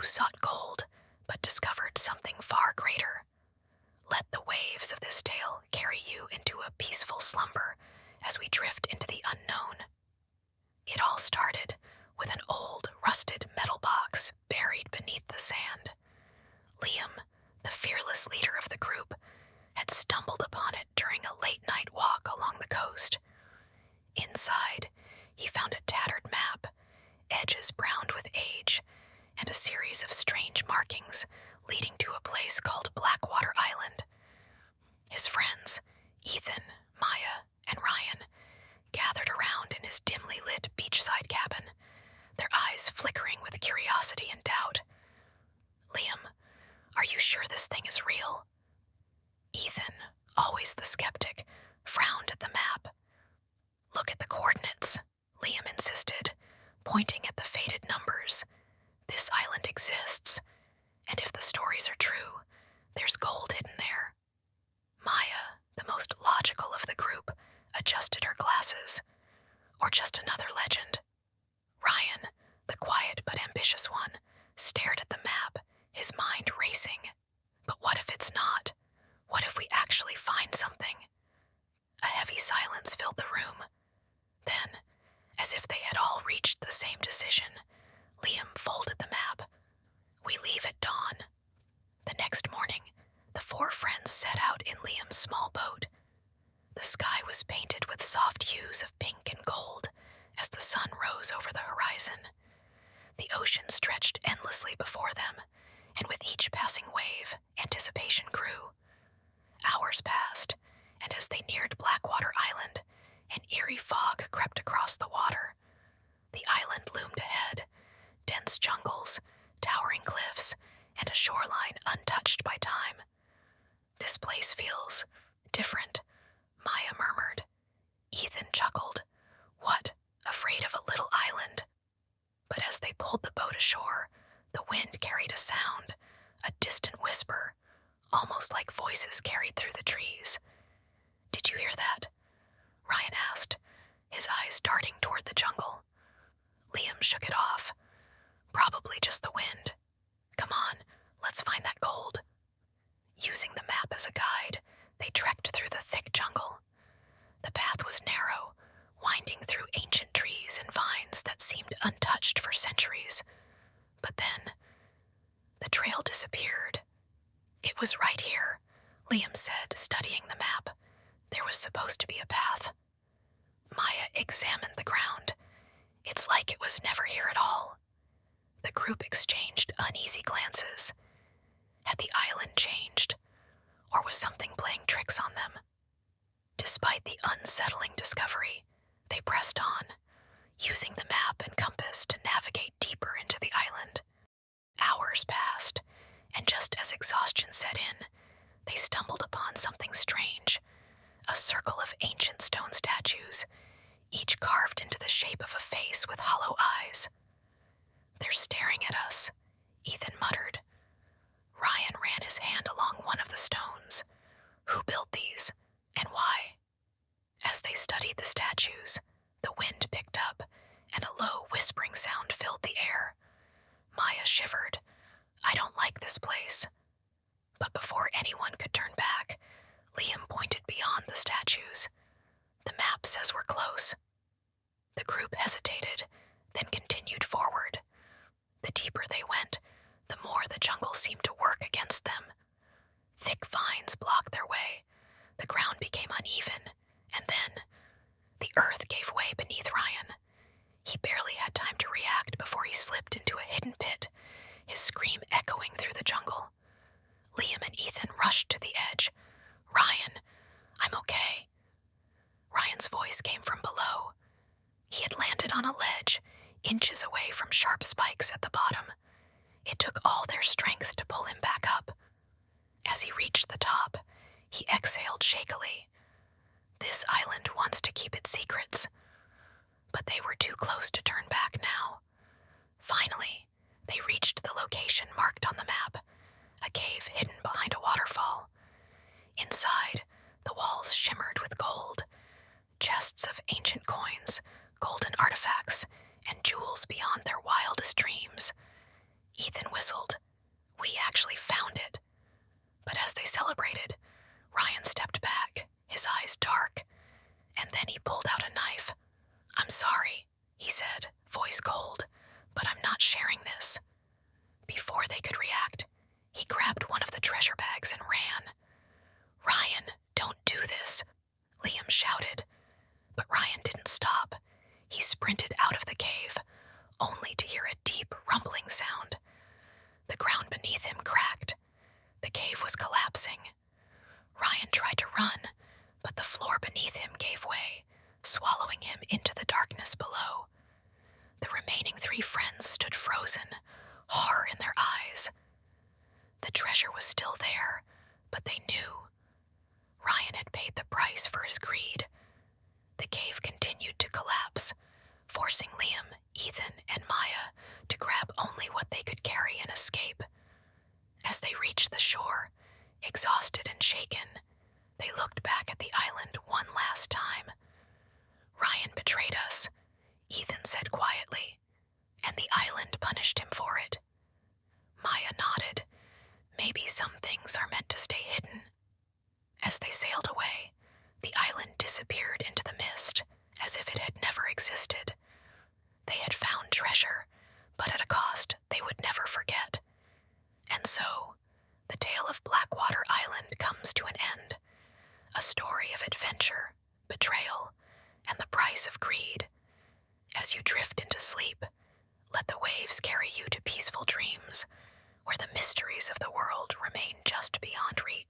who sought gold but discovered something far greater. Let the waves of this tale carry you into a peaceful slumber as we drift into the unknown. It all started with an old, rusted metal box buried beneath the sand. Liam, the fearless leader of the group, had stumbled upon it during a late-night walk along the coast. Inside, he found a tattered map, edges browned with age, and a series of strange markings leading to a place called Blackwater Island. His friends, Ethan, Maya, and Ryan, gathered around in his dimly lit beachside cabin, their eyes flickering with curiosity and doubt. "Liam, are you sure this thing is real?" Ethan, always the skeptic, frowned at the map. "Look at the coordinates," Liam insisted, pointing at the faded numbers. "This island exists, and if the stories are true, there's gold hidden there." Maya, the most logical of the group, adjusted her glasses. Or just another legend? Ryan, the quiet but ambitious one, stared at the map, his mind racing. But what if it's not? What if we actually find something? A heavy silence filled the room. Then, as if they had all reached the same decision, Liam folded the map. "We leave at dawn." The next morning, the four friends set out in Liam's small boat. The sky was painted with soft hues of pink and gold as the sun rose over the horizon. The ocean stretched endlessly before them, and with each passing wave, anticipation grew. Hours passed, and as they neared Blackwater Island, an eerie fog crept across the water. The island loomed ahead, dense jungles, towering cliffs, and a shoreline untouched by time. "This place feels different," Maya murmured. Ethan chuckled. "What, afraid of a little island?" But as they pulled the boat ashore, the wind carried a sound, a distant whisper, almost like voices carried through the trees. "Did you hear that?" Ryan asked, his eyes darting toward the jungle. Liam shook it off. "Probably just the wind. Come on, let's find that gold." Using the map as a guide, they trekked through the thick jungle. The path was narrow, winding through ancient trees and vines that seemed untouched for centuries. But then, the trail disappeared. "It was right here," Liam said, studying the map. "There was supposed to be a path." Maya examined the ground. "It's like it was never here at all." The group exchanged uneasy glances. Had the island changed, or was something playing tricks on them? Despite the unsettling discovery, they pressed on, using the map and compass to navigate deeper into the island. Hours passed, and just as exhaustion set in, they stumbled upon something strange, a circle of ancient stone statues, each carved into the shape of a face with hollow eyes. "They're staring at us," Ethan muttered. Ryan ran his hand along one of the stones. "Who built these, and why?" As they studied the statues, the wind picked up, and a low whispering sound filled the air. Maya shivered. "I don't like this place." But before anyone could turn back, Liam pointed beyond the statues. "The map says we're close." The group hesitated, then continued forward. The deeper they went, the more the jungle seemed to work against them. Thick vines blocked their way. The ground became uneven, and then the earth gave way beneath Ryan. He barely had time to react before he slipped into a hidden pit, his scream echoing through the jungle. Liam and Ethan rushed to the edge. "Ryan, I'm okay." Ryan's voice came from below. He had landed on a ledge, inches away from sharp spikes at the bottom. It took all their strength to pull him back up. As he reached the top, he exhaled shakily. This island wants to keep its secrets. But they were too close to turn back now. Finally, they reached the location marked on the map, a cave hidden behind a waterfall. Inside, the walls shimmered with gold, chests of ancient coins, golden artifacts, and jewels beyond their wildest dreams. Ethan whistled. "We actually found it." But as they celebrated, Ryan stepped back, his eyes dark, and then he pulled out a knife. "I'm sorry," he said, voice cold, "but I'm not sharing this." Before they could react, he grabbed one of the treasure bags and ran. "Ryan, don't do this," Liam shouted. But Ryan didn't stop. He sprinted out of the cave, only to hear a deep rumbling sound. The ground beneath him cracked. The cave was collapsing. Ryan tried to run, but the floor beneath him gave way, swallowing him into the darkness below. The remaining 3 friends stood frozen, horror in their eyes. The treasure was still there, but they knew. Ryan had paid the price for his greed. The cave continued to collapse, forcing Liam, Ethan, and Maya to grab only what they could carry and escape. As they reached the shore, exhausted and shaken, they looked back at the island one last time. "Ryan betrayed us," Ethan said quietly, "and the island punished him for it." Maya nodded. Maybe some things are meant to stay hidden. As they sailed away, the island disappeared into the mist, as if it had never existed. They had found treasure, but at a cost they would never forget. And so, the tale of Blackwater Island comes to an end. A story of adventure, betrayal, and the price of greed. As you drift into sleep, let the waves carry you to peaceful dreams, where the mysteries of the world remain just beyond reach.